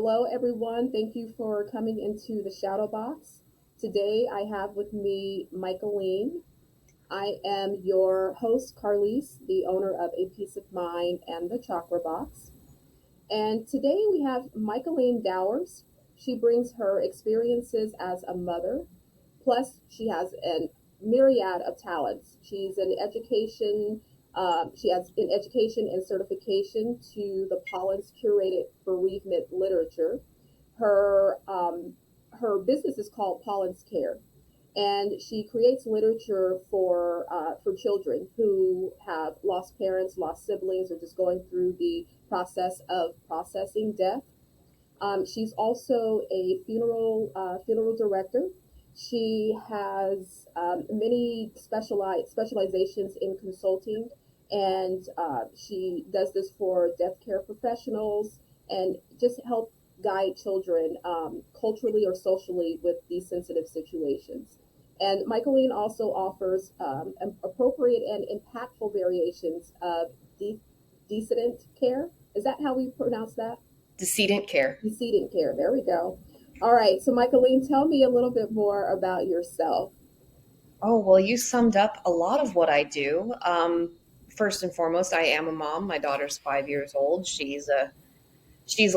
Hello, everyone. Thank you for coming into the Shadow Box. Today, I have with me Michaelene. I am your host, Carlise, the owner of A Peace of Mind and the Chakra Box. And today we have Michaelene Dowers. She brings her experiences as a mother, plus she has a myriad of talents. She has an education and certification to the Pollen's curated bereavement literature. Her business is called Pollen's Care, and she creates literature for children who have lost parents, lost siblings, or just going through the process of processing death. She's also a funeral director. She has many specializations in consulting, and she does this for death care professionals and just help guide children culturally or socially with these sensitive situations. And Michaeline also offers appropriate and impactful variations of decedent care. Is that how we pronounce that? Decedent care. Decedent care. There we go. All right. So, Michaeline, tell me a little bit more about yourself. Oh, well, you summed up a lot of what I do. First and foremost, I am a mom. My daughter's 5 years old. She's a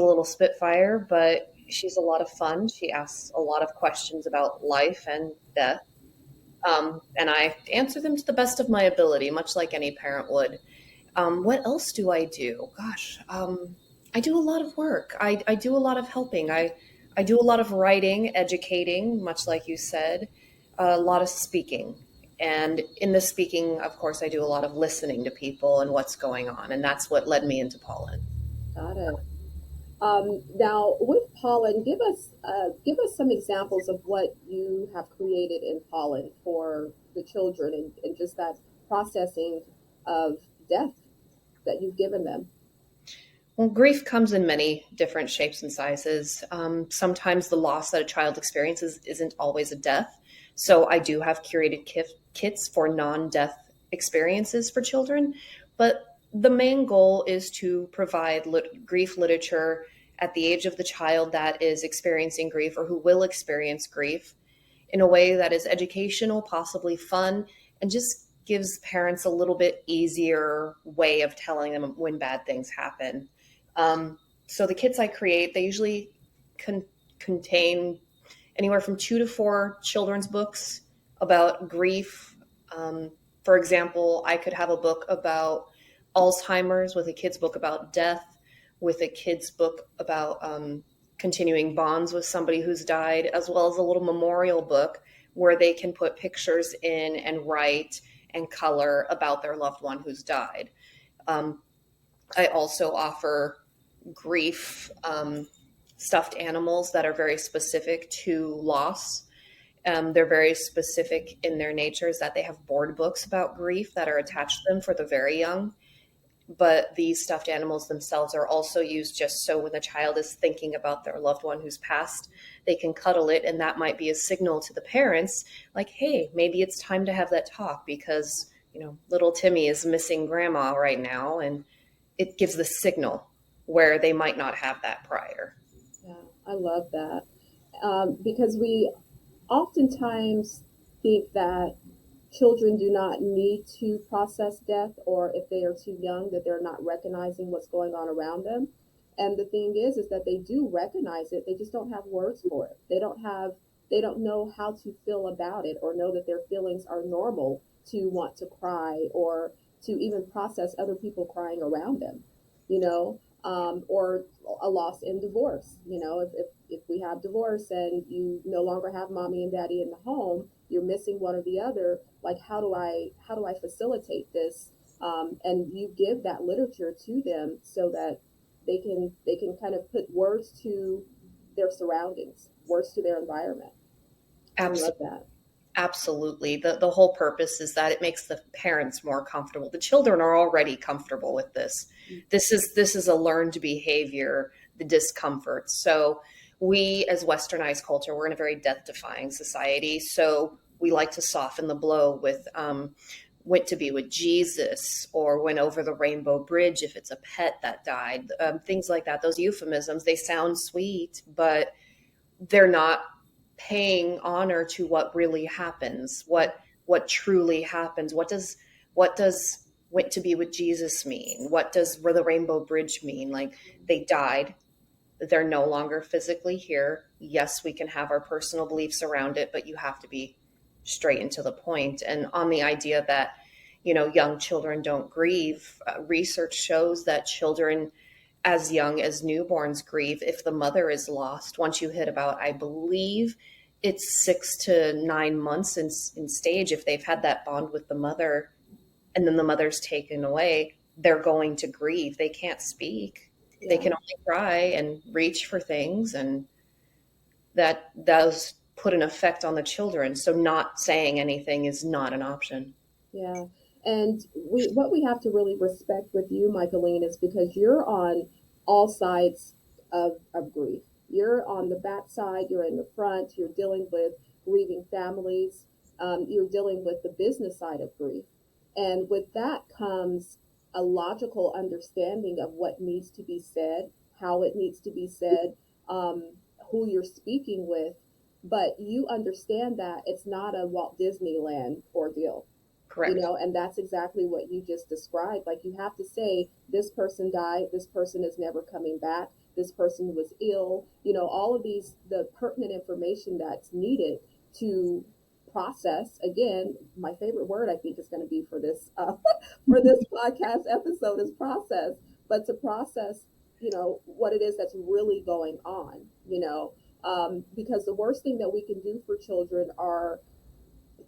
little spitfire, but she's a lot of fun. She asks a lot of questions about life and death, and I answer them to the best of my ability, much like any parent would. What else do I do? Gosh, I do a lot of work. I do a lot of helping. I do a lot of writing, educating, much like you said, a lot of speaking. And in the speaking, of course, I do a lot of listening to people and what's going on. And that's what led me into Pollen. Got it. Now, with pollen, give us some examples of what you have created in pollen for the children and just that processing of death that you've given them. Well, grief comes in many different shapes and sizes. Sometimes the loss that a child experiences isn't always a death. So I do have curated kits for non-death experiences for children. But the main goal is to provide grief literature at the age of the child that is experiencing grief or who will experience grief in a way that is educational, possibly fun, and just gives parents a little bit easier way of telling them when bad things happen. So the kits I create, they usually contain anywhere from 2 to 4 children's books about grief. Um, for example, I could have a book about Alzheimer's with a kid's book about death, with a kid's book about continuing bonds with somebody who's died, as well as a little memorial book where they can put pictures in and write and color about their loved one who's died. Um, I also offer grief stuffed animals that are very specific to loss. They're very specific in their natures that they have board books about grief that are attached to them for the very young. But these stuffed animals themselves are also used just so when the child is thinking about their loved one who's passed, they can cuddle it. And that might be a signal to the parents like, hey, maybe it's time to have that talk because, little Timmy is missing grandma right now. And it gives the signal where they might not have that prior. Yeah, I love that because we oftentimes think that children do not need to process death, or if they are too young, that they're not recognizing what's going on around them. And the thing is that they do recognize it. They just don't have words for it. They don't know how to feel about it or know that their feelings are normal to want to cry or to even process other people crying around them, or a loss in divorce. If we have divorce and you no longer have mommy and daddy in the home, you're missing one or the other. Like, how do I facilitate this? And you give that literature to them so that they can kind of put words to their surroundings, words to their environment. I love Absolutely. that. Absolutely. The whole purpose is that it makes the parents more comfortable. The children are already comfortable with this. This is a learned behavior, the discomfort. So we as westernized culture, we're in a very death defying society. So we like to soften the blow went to be with Jesus or went over the rainbow bridge if it's a pet that died, things like that. Those euphemisms, they sound sweet, but they're not paying honor to what really happens, what truly happens. What does went to be with Jesus mean? What does where the rainbow bridge mean? Like, they died, they're no longer physically here. Yes, we can have our personal beliefs around it, but you have to be straight and to the point. And on the idea that, young children don't grieve, research shows that children as young as newborns grieve if the mother is lost. Once you hit about, I believe it's 6 to 9 months in stage, if they've had that bond with the mother and then the mother's taken away, they're going to grieve. They can't speak. They Yeah. can only cry and reach for things, and that does put an effect on the children. So not saying anything is not an option. Yeah. And what we have to really respect with you, Michaelene, is because you're on all sides of grief. You're on the back side, you're in the front, you're dealing with grieving families, you're dealing with the business side of grief. And with that comes a logical understanding of what needs to be said, how it needs to be said, um, who you're speaking with. But you understand that it's not a Walt Disneyland ordeal, Correct. and that's exactly what you just described. Like, you have to say, this person died, this person is never coming back, this person was ill, all of these, the pertinent information that's needed to process. Again, my favorite word, I think, is going to be for this for this podcast episode is process. But to process, what it is that's really going on, because the worst thing that we can do for children are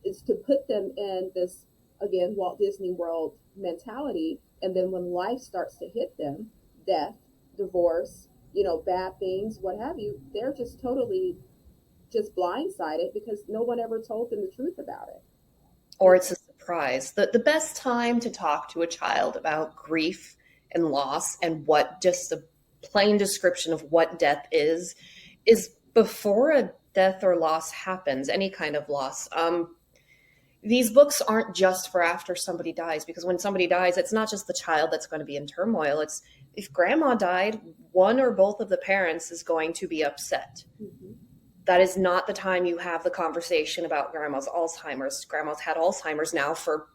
is to put them in this, again, Walt Disney World mentality, and then when life starts to hit them, death, divorce, bad things, what have you, they're just totally just blindsided because no one ever told them the truth about it. Or it's a surprise. The best time to talk to a child about grief and loss and what just the plain description of what death is before a death or loss happens, any kind of loss. These books aren't just for after somebody dies, because when somebody dies, it's not just the child that's going to be in turmoil. It's if grandma died, one or both of the parents is going to be upset. Mm-hmm. That is not the time you have the conversation about grandma's Alzheimer's. Grandma's had Alzheimer's now for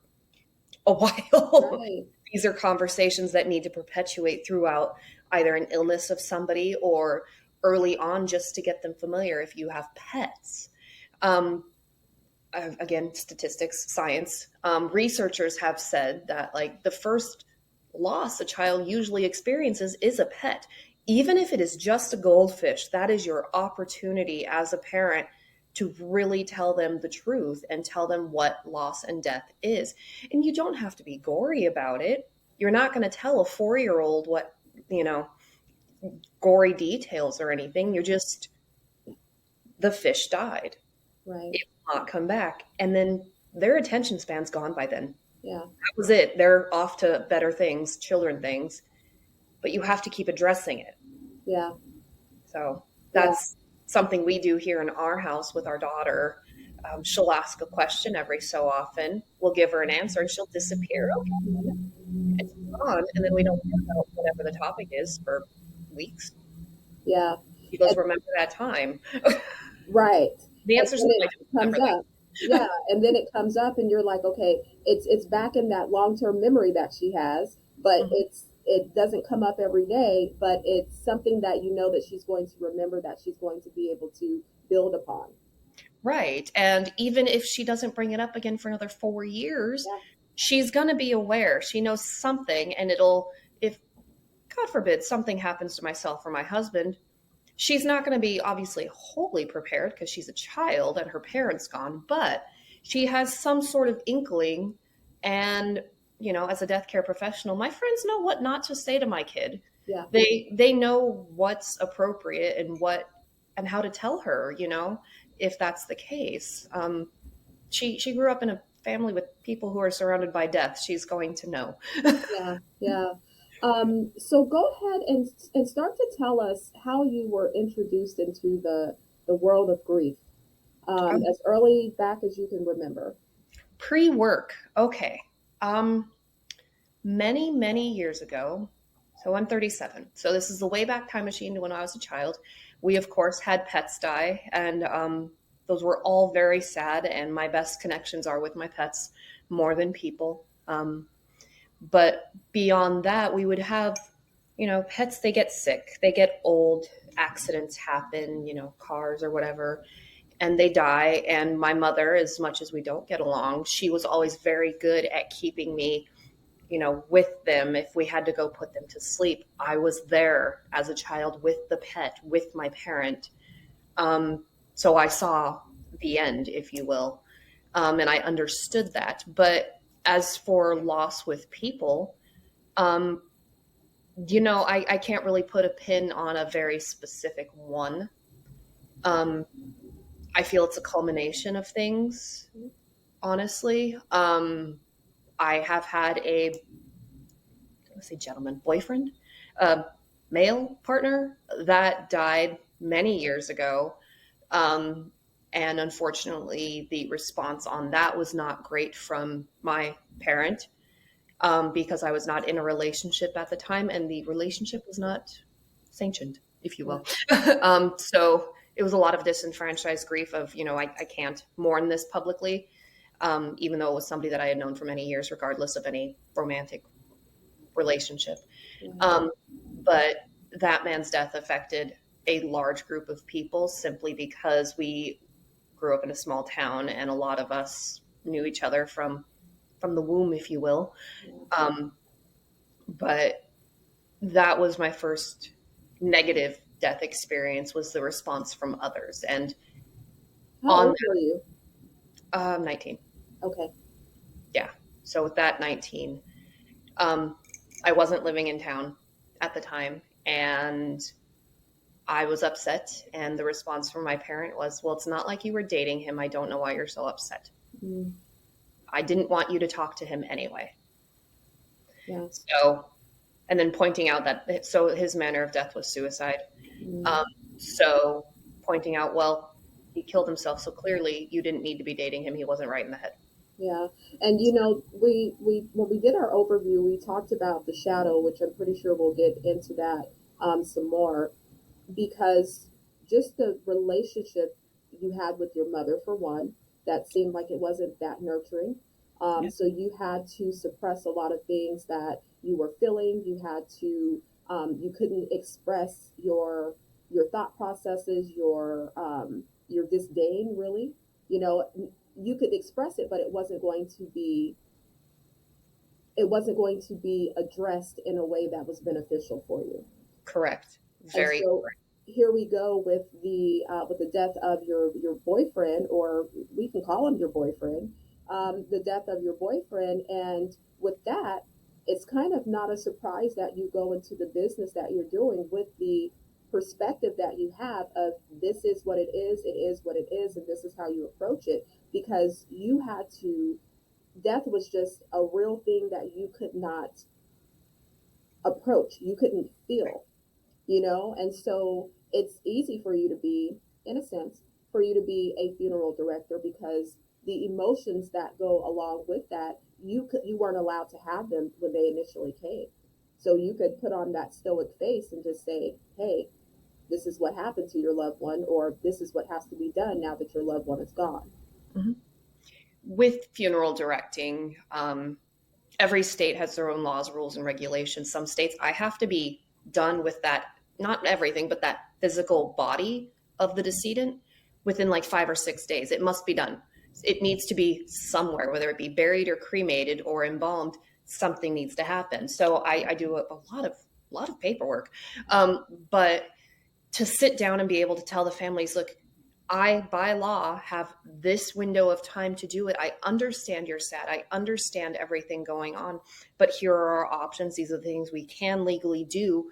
a while. Right. These are conversations that need to perpetuate throughout either an illness of somebody or early on, just to get them familiar. If you have pets, again, statistics, science, researchers have said that, like, the first loss a child usually experiences is a pet. Even if it is just a goldfish, that is your opportunity as a parent to really tell them the truth and tell them what loss and death is. And you don't have to be gory about it. You're not going to tell a 4-year-old what, you know, gory details or anything. You're just, the fish died. Right. It will not come back. And then their attention span's gone by then. Yeah. That was it. They're off to better things, children things, but you have to keep addressing it. Yeah. So Yeah. that's something we do here in our house with our daughter. She'll ask a question every so often. We'll give her an answer and she'll disappear. Okay. And she's gone. And then we don't hear about whatever the topic is for weeks. Yeah. She goes, And, remember that time? right. The And answer's then no, I it don't comes remember that. up. Yeah. And then it comes up and you're like, okay, it's back in that long-term memory that she has, but Mhm. it doesn't come up every day, but it's something that that she's going to remember, that she's going to be able to build upon. Right. And even if she doesn't bring it up again for another 4 years, Yeah. she's going to be aware. She knows something, and it'll, if God forbid something happens to myself or my husband, she's not going to be obviously wholly prepared because she's a child and her parents gone, but she has some sort of inkling. And, as a death care professional, my friends know what not to say to my kid. Yeah. They know what's appropriate and what and how to tell her, if that's the case. She grew up in a family with people who are surrounded by death. She's going to know. Yeah. Yeah. So go ahead and start to tell us how you were introduced into the world of grief, as early back as you can remember. Pre-work. Okay. Um, many, many years ago. So I'm 37. So this is the way back time machine to when I was a child. We, of course, had pets die, and those were all very sad. And my best connections are with my pets more than people. But beyond that, we would have, pets, they get sick, they get old, accidents happen, cars or whatever, and they die. And my mother, as much as we don't get along, she was always very good at keeping me, with them. If we had to go put them to sleep, I was there as a child with the pet, with my parent. So I saw the end, if you will, and I understood that. But as for loss with people, um, I can't really put a pin on a very specific one. Um, I feel it's a culmination of things, honestly. I have had let's say gentleman, boyfriend, uh, male partner that died many years ago. Um, and unfortunately, the response on that was not great from my parent, because I was not in a relationship at the time, and the relationship was not sanctioned, if you Yeah. will. So it was a lot of disenfranchised grief of, I can't mourn this publicly, even though it was somebody that I had known for many years, regardless of any romantic relationship. Yeah. Um, but that man's death affected a large group of people simply because we grew up in a small town and a lot of us knew each other from the womb, if you will. Yeah. Um, but that was my first negative death experience, was the response from others. And How on old were you? 19, Okay. yeah. So with that 19, um, I wasn't living in town at the time, and I was upset. And the response from my parent was, well, it's not like you were dating him. I don't know why you're so upset. Mm. I didn't want you to talk to him anyway. Yeah. So, and then pointing out that, so his manner of death was suicide. Mm. Um, so pointing out, well, he killed himself. So clearly you didn't need to be dating him. He wasn't right in the head. Yeah. And we when we did our overview, we talked about the shadow, which I'm pretty sure we'll get into that some more, because just the relationship you had with your mother, for one, that seemed like it wasn't that nurturing. Yeah. So you had to suppress a lot of things that you were feeling. You had to, you couldn't express your thought processes, your disdain, really. You know, you could express it, but it wasn't going to be addressed in a way that was beneficial for you. Correct. And Very so correct. here we go with the death of your boyfriend, or we can call him your boyfriend, the death of your boyfriend, and with that, it's kind of not a surprise that you go into the business that you're doing with the perspective that you have of this is what it is what it is, and this is how you approach it, because you had to. Death was just a real thing that you could not approach, you couldn't feel, and so it's easy for you to be, in a sense, for you to be a funeral director, because the emotions that go along with that, you weren't allowed to have them when they initially came. So you could put on that stoic face and just say, hey, this is what happened to your loved one, or this is what has to be done now that your loved one is gone. Mhm. With funeral directing, every state has their own laws, rules, and regulations. Some states, I have to be done with that, not everything, but that physical body of the decedent within like 5 or 6 days. It must be done. It needs to be somewhere, whether it be buried or cremated or embalmed. Something needs to happen. So I do a lot of paperwork, but to sit down and be able to tell the families, look, I, by law, have this window of time to do it. I understand you're sad. I understand everything going on, but here are our options. These are the things we can legally do.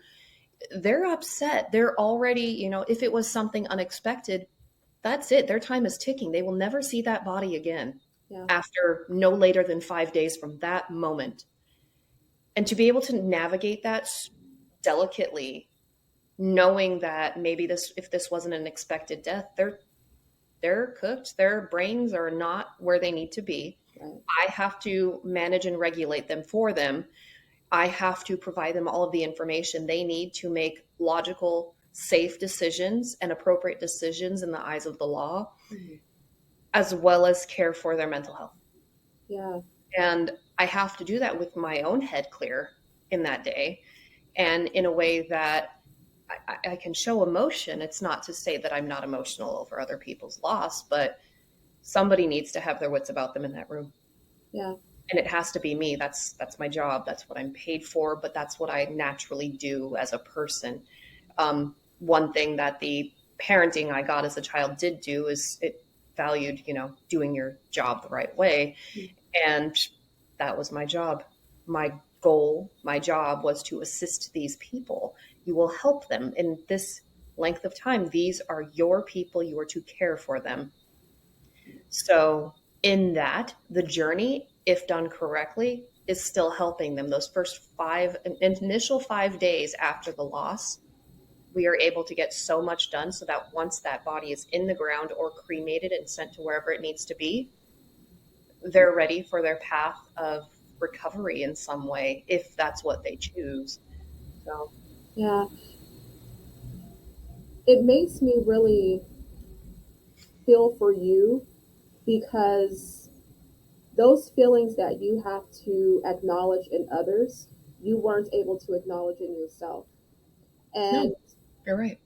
They're upset. They're already, if it was something unexpected, that's it. Their time is ticking. They will never see that body again Yeah. after no later than 5 days from that moment. And to be able to navigate that delicately, knowing that maybe if this wasn't an expected death, they're cooked. Their brains are not where they need to be. Right. I have to manage and regulate them for them. I have to provide them all of the information they need to make logical, safe decisions and appropriate decisions in the eyes of the law, Mhm. as well as care for their mental health. Yeah. And I have to do that with my own head clear in that day and in a way that I can show emotion. It's not to say that I'm not emotional over other people's loss, but somebody needs to have their wits about them in that room. Yeah. And it has to be me. That's my job. That's what I'm paid for, but that's what I naturally do as a person. One thing that the parenting I got as a child did do is it valued, doing your job the right way. Mm. And that was my job. My goal, my job was to assist these people. You will help them in this length of time. These are your people. You are to care for them. So, in that, the journey, if done correctly, is still helping them. Those initial 5 days after the loss, we are able to get so much done so that once that body is in the ground or cremated and sent to wherever it needs to be, they're ready for their path of recovery in some way, if that's what they choose. So, Yeah. It makes me really feel for you because those feelings that you have to acknowledge in others, you weren't able to acknowledge in yourself. no, And you're right.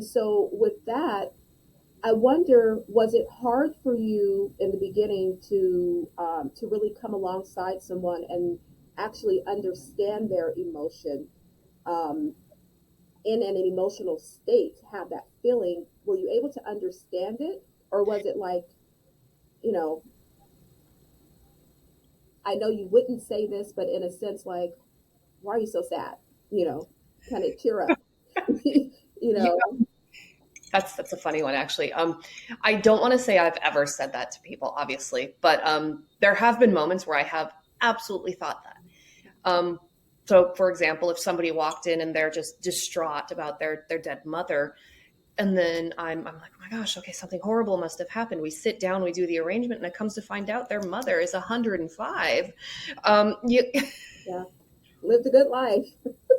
so with that, I wonder, was it hard for you in the beginning to really come alongside someone and actually understand their emotion, um, in an emotional state, have that feeling? Were you able to understand it, or was it like, you know, I know you wouldn't say this, but in a sense, like, why are you so sad? You know, kind of cheer up. you Yeah, know, that's a funny one actually. I don't want to say I've ever said that to people, obviously, but there have been moments where I have absolutely thought that. Um, so, for example, if somebody walked in and they're just distraught about their dead mother, and then I'm like, oh my gosh, okay, something horrible must have happened. We sit down, we do the arrangement, and it comes to find out their mother is 105. You, yeah, lived a good life.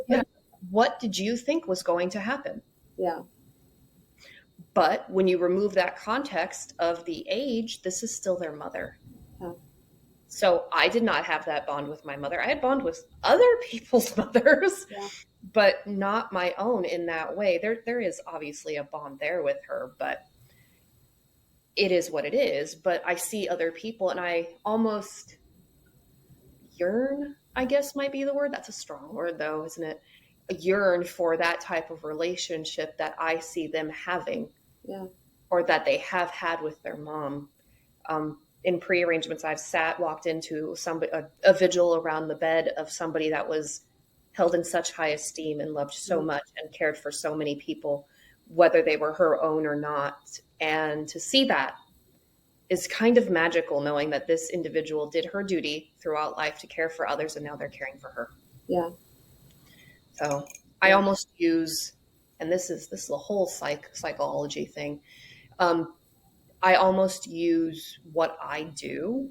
yeah, what did you think was going to happen? Yeah, But when you remove that context of the age, this is still their mother. yeah, So I did not have that bond with my mother. I had bond with other people's mothers, yeah, but not my own in that way. There is obviously a bond there with her, but it is what it is. But I see other people and I almost yearn, I guess might be the word. That's a strong word though, isn't it? Yearn for that type of relationship that I see them having yeah, or that they have had with their mom. In pre-arrangements, I've walked into a vigil around the bed of somebody that was held in such high esteem and loved so yeah, much and cared for so many people, whether they were her own or not. And to see that is kind of magical, knowing that this individual did her duty throughout life to care for others, and now they're caring for her. yeah, So I yeah, almost use, and this is a whole psychology thing. Um, I almost use what I do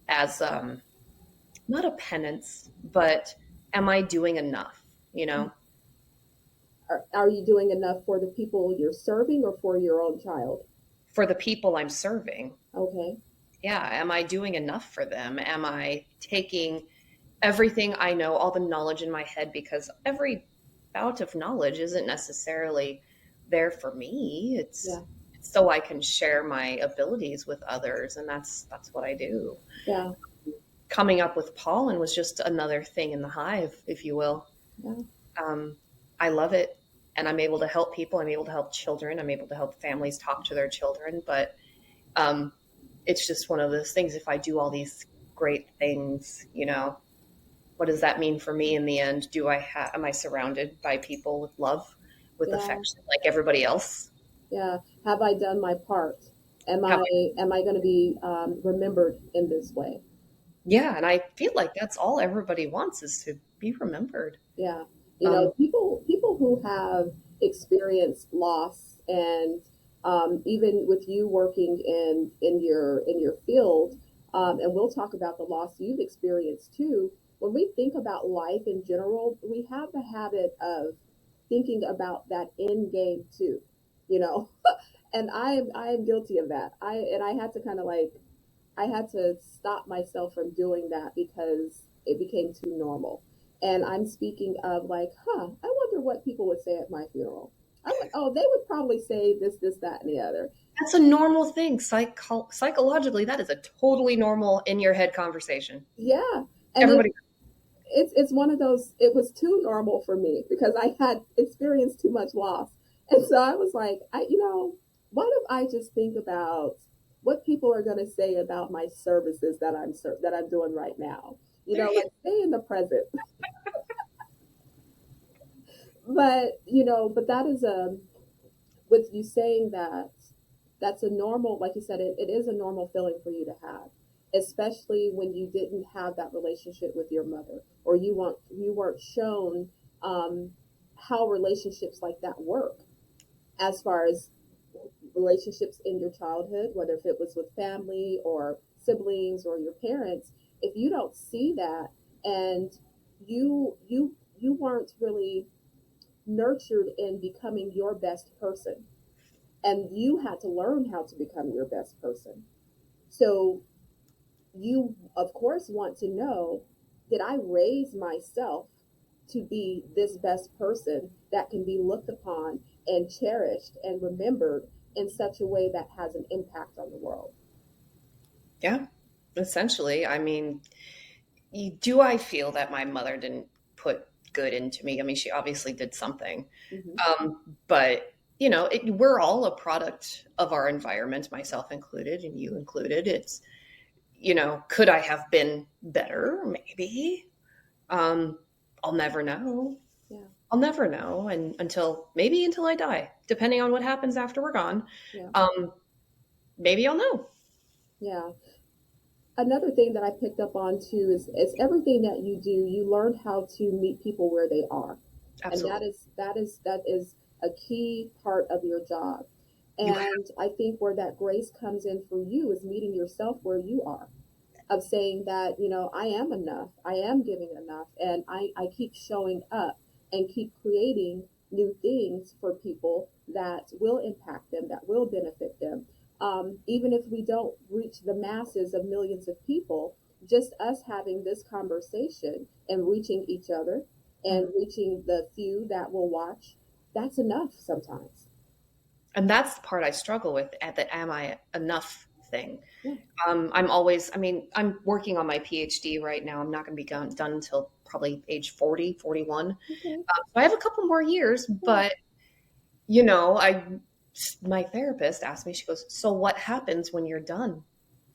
as not a penance, but am I doing enough? You know, are you doing enough for the people you're serving or for your own child? for the people I'm serving. Okay. Yeah, am I doing enough for them? Am I taking everything I know, all the knowledge in my head, because every bout of knowledge isn't necessarily there for me. Yeah, It's so I can share my abilities with others, and that's what I do. yeah, Coming up with pollen was just another thing in the hive, if you will. yeah, Um, I love it, and I'm able to help people. I'm able to help children. I'm able to help families talk to their children. But um, it's just one of those things. If I do all these great things, what does that mean for me in the end? Am I surrounded by people with love, with yeah, affection, like everybody else? yeah. Have I done my part? Am Have I am I going to be remembered in this way? Yeah, and I feel like that's all everybody wants is to be remembered. Yeah, Um, people who have experienced loss, and even with you working in your field, and we'll talk about the loss you've experienced too. When we think about life in general, we have the habit of thinking about that end game too, you know. And I am guilty of that. I had to kind of like I had to stop myself from doing that because it became too normal. And I'm speaking of like, I wonder what people would say at my funeral. Oh, they would probably say this, this, that, and the other. That's a normal thing. Psychologically, that is a totally normal in your head conversation. Yeah. And Everybody. it's one of those, it was too normal for me because I had experienced too much loss. And so I was like, why don't I just think about what people are going to say about my services that I'm doing right now? Like stay in the present. But that is with you saying that, that's a normal, like you said, it is a normal feeling for you to have, especially when you didn't have that relationship with your mother, or you weren't shown um, how relationships like that work, as far as relationships in your childhood, whether if it was with family or siblings or your parents. If you don't see that, and you weren't really nurtured in becoming your best person, and you had to learn how to become your best person. So you, of course, want to know, did I raise myself to be this best person that can be looked upon and cherished and remembered in such a way that has an impact on the world? Yeah, essentially. I mean, do I feel that my mother didn't put good into me? I mean, she obviously did something. Mm-hmm. But, we're all a product of our environment, myself included, and you included. Could I have been better? Maybe. Um, I'll never know. Yeah, I'll never know, and until I die, depending on what happens after we're gone. yeah, Um, maybe I'll know. yeah. Another thing that I picked up on too is everything that you do, you learn how to meet people where they are, and that Absolutely. is that is that is a key part of your job. You have. And I think where that grace comes in for you is meeting yourself where you are, of saying that, I am enough, I am giving enough, and I keep showing up and keep creating new things for people that will impact them, that will benefit them. Even if we don't reach the masses of millions of people, just us having this conversation and reaching each other and Mhm. reaching the few that will watch, that's enough sometimes. And that's the part I struggle with at the am I enough thing. Yeah. I mean, I'm working on my PhD right now. I'm not going to be done until probably age 40, 41. Okay. So I have a couple more years, Yeah. but, my therapist asked me, she goes, so what happens when you're done?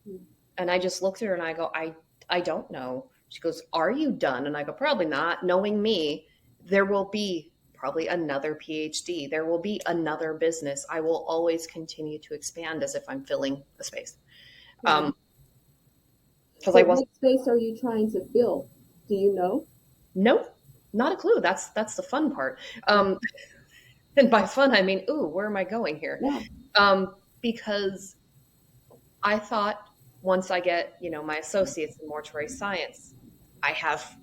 Mm. And I just looked at her and I go, I don't know. She goes, are you done? And I go, probably not. Knowing me, there will be probably another PhD. There will be another business. I will always continue to expand as if I'm filling a space. Yeah. Because So I wasn't, what space are you trying to fill? Do you know? nope, not a clue. That's the fun part. Um, and by fun, I mean, ooh, where am I going here? Yeah. Because I thought once I get, my associates in mortuary science, I have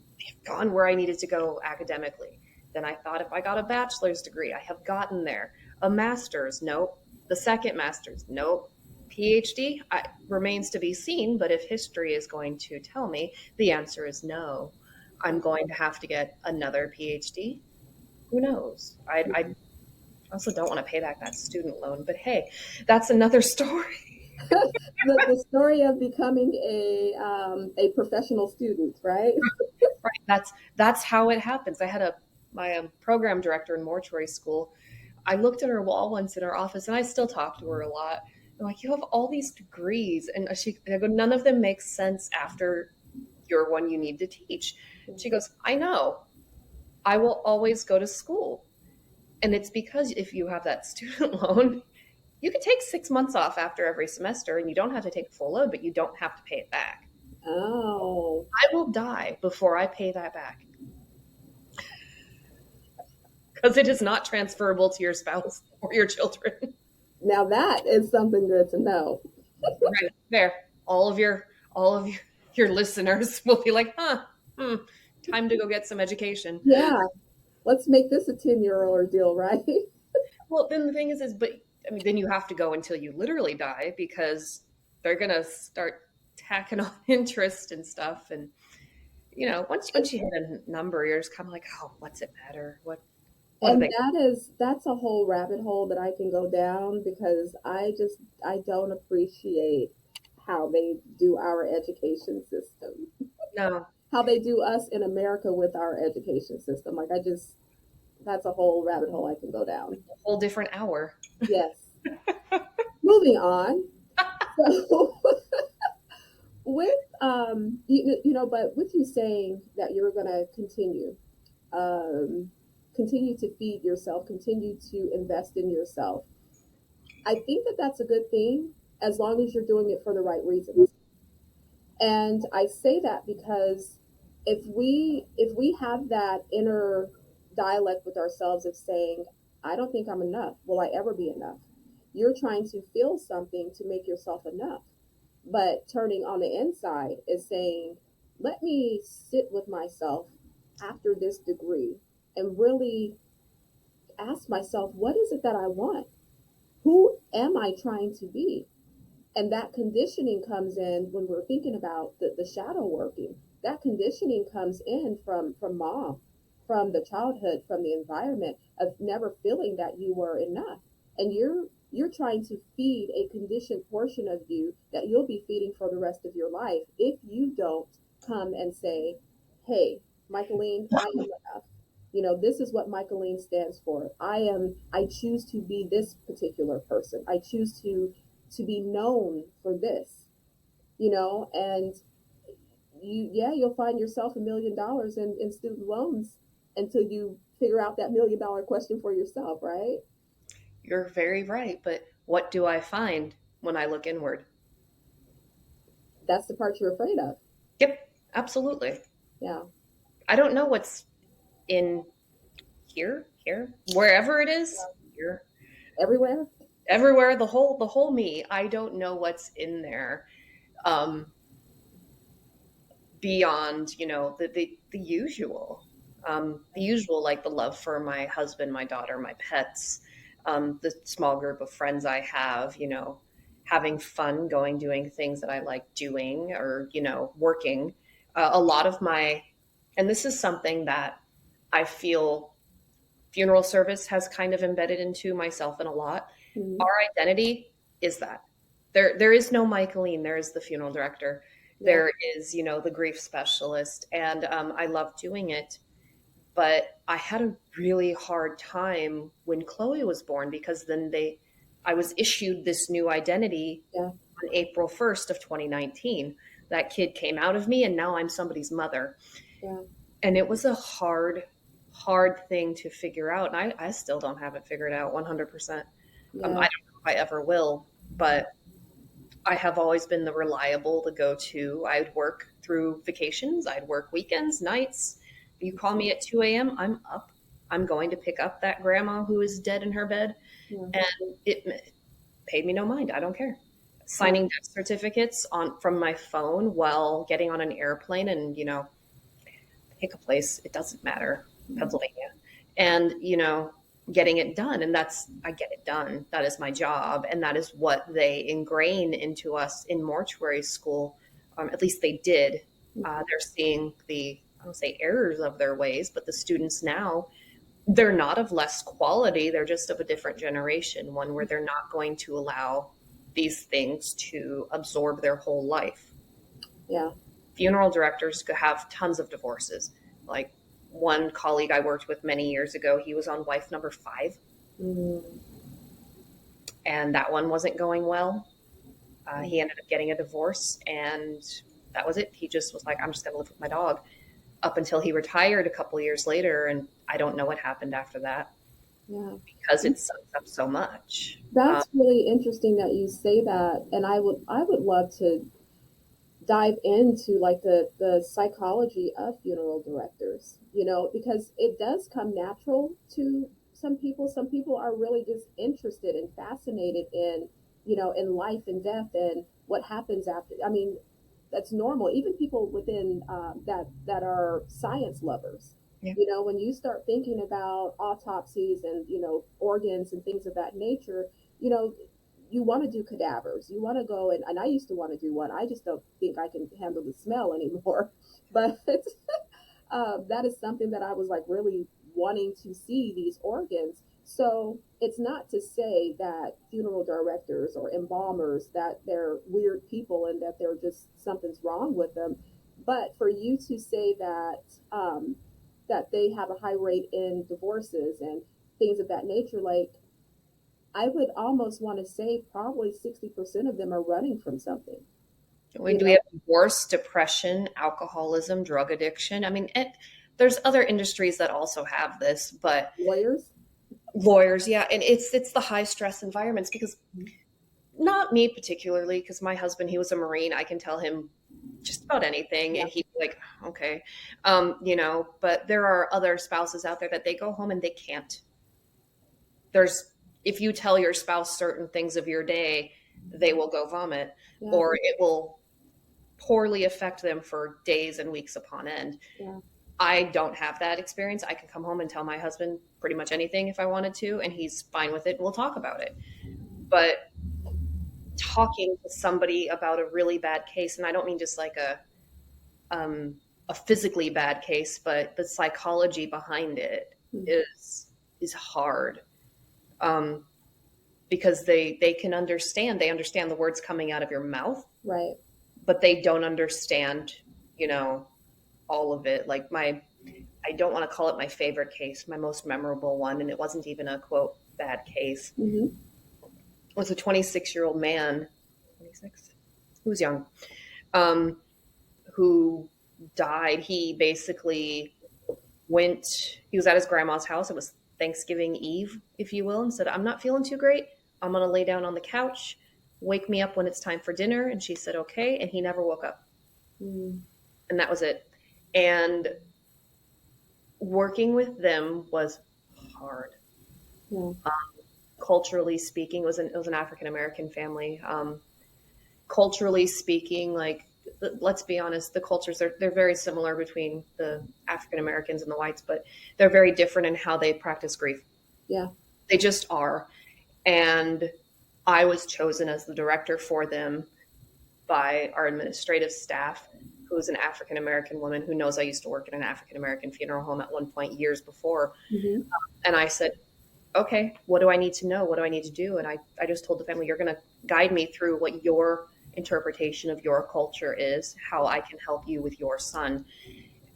gone where I needed to go academically. Then I thought if I got a bachelor's degree, I have gotten there. A master's, nope. The second master's, nope. PhD remains to be seen, but if history is going to tell me, the answer is no. I'm going to have to get another PhD. Who knows? I Mhm. also don't want to pay back that student loan, but hey, that's another story. The story of becoming a professional student, right? Right. That's how it happens. I had my program director in mortuary school. I looked at her wall once in her office, and I still talk to her a lot. I'm like, you have all these degrees, and I go, none of them make sense after your one you need to teach. She goes, I know. I will always go to school, and it's because if you have that student loan, you can take 6 months off after every semester, and you don't have to take a full load, but you don't have to pay it back. Oh, I will die before I pay that back, because it is not transferable to your spouse or your children. now that is something good to know. Right there, all of your listeners will be like, huh, hmm, time to go get some education. Yeah, let's make this a 10-year ordeal, right? Well, then the thing is, but I mean, then you have to go until you literally die because they're gonna start tacking on interest and stuff. And once you hit a number, you're just kind of like, oh, what's it matter? What do And they? that's a whole rabbit hole that I can go down because I don't appreciate how they do our education system. No, How they do us in America with our education system. Like, I just that's a whole rabbit hole I can go down. a whole different hour. Yes. Moving on. So with but with you saying that you're going to um, continue to feed yourself, continue to invest in yourself. I think that that's a good thing as long as you're doing it for the right reasons. And I say that because if we have that inner dialect with ourselves of saying, I don't think I'm enough. Will I ever be enough? You're trying to feel something to make yourself enough. But turning on the inside is saying, let me sit with myself after this degree and really ask myself, what is it that I want? Who am I trying to be? And that conditioning comes in when we're thinking about the shadow working. That conditioning comes in from mom, from the childhood, from the environment of never feeling that you were enough. And you're trying to feed a conditioned portion of you that you'll be feeding for the rest of your life if you don't come and say, hey, Michaelene, I am enough. This is what Michaelene stands for. I choose to be this particular person. I choose to be known for this, and you'll find yourself $1 million in student loans until you figure out that $1 million question for yourself, right? You're very right. But what do I find when I look inward? That's the part you're afraid of. Yep, absolutely. Yeah. I don't know what's in here, wherever it is, here, Everywhere. everywhere, the whole me. I don't know what's in there. Um, Beyond the usual, like the love for my husband, my daughter, my pets, the small group of friends I have, having fun going doing things that I like doing, or working. A lot of my And this is something that I feel funeral service has kind of embedded into myself in a lot. Mhm. Our identity is that. There is no Michaeline. There is the funeral director. Yeah. There is, the grief specialist, and I love doing it. But I had a really hard time when Chloe was born because I was issued this new identity Yeah. on April 1st of 2019. That kid came out of me, and now I'm somebody's mother. Yeah. And it was a hard thing to figure out. And I still don't have it figured out 100%. I don't Yeah. know if I ever will, but I have always been the reliable, the go to. I'd work through vacations, I'd work weekends, nights. If you call me at 2 a.m., I'm up. I'm going to pick up that grandma who is dead in her bed. Yeah. And it paid me no mind. I don't care. Yeah. Signing death certificates from my phone while getting on an airplane, and pick a place, it doesn't matter, Pennsylvania, and getting it done. And I get it done. That is my job, and that is what they ingrain into us in mortuary school. At least they did. They're seeing I don't say errors of their ways, but the students now, they're not of less quality, they're just of a different generation, one where they're not going to allow these things to absorb their whole life. Yeah. Funeral directors could have tons of divorces. Like one colleague I worked with many years ago, he was on wife number 5, Mm. and that one wasn't going well. He ended up getting a divorce, and that was it. He just was like, I'm just going to live with my dog, up until he retired a couple years later. And I don't know what happened after that Yeah. because it sucks up so much. That's really interesting that you say that, and I would love to dive into like the psychology of funeral directors, because it does come natural to some people. Some people are really just interested and fascinated in life and death and what happens after. I mean, that's normal. Even people within that are science lovers. Yeah. You know, when you start thinking about autopsies and organs and things of that nature, you know, you want to do cadavers. You want to go and I used to want to do one. I just don't think I can handle the smell anymore. But that is something that I was like really wanting to see these organs. So it's not to say that funeral directors or embalmers that they're weird people and that they're just something's wrong with them, but for you to say that that they have a high rate in divorces and things of that nature, like I would almost want to say probably 60% of them are running from something. You Do we have know, divorce, depression, alcoholism, drug addiction? I mean, there's other industries that also have this, but lawyers. lawyers, yeah, and it's the high stress environments because not me particularly, because my husband, he was a Marine. I can tell him just about anything, Yeah, and he's like, okay, But there are other spouses out there that they go home and they can't. There's If you tell your spouse certain things of your day, they will go vomit, yeah, or it will poorly affect them for days and weeks upon end. yeah. I don't have that experience. I can come home and tell my husband pretty much anything if I wanted to, and he's fine with it. We'll talk about it. But talking to somebody about a really bad case, and I don't mean just like a physically bad case, but the psychology behind it Hmm. is hard. Um, because they can understand, they understand the words coming out of your mouth, Right. but they don't understand, you know, all of it. Like I don't want to call it my favorite case, my most memorable one, and it wasn't even a quote bad case. Hmm. It was a 26-year-old man, 26, who was young, um, who died. He basically he was at his grandma's house. It was Thanksgiving Eve, if you will, and said, I'm not feeling too great. I'm going to lay down on the couch. Wake me up when it's time for dinner. And she said, okay. And he never woke up. Mm. And that was it. And working with them was hard. Yeah. Culturally speaking, it was an African American family. Culturally speaking, like let's be honest, the cultures they're very similar between the African Americans and the whites, but they're very different in how they practice grief. Yeah. They just are. And I was chosen as the director for them by our administrative staff, who is an African American woman who knows I used to work in an African American funeral home at one point years before. Hmm. And I said, okay, what do I need to know? What do I need to do? And I just told the family, you're going to guide me through what your interpretation of your culture is, how I can help you with your son.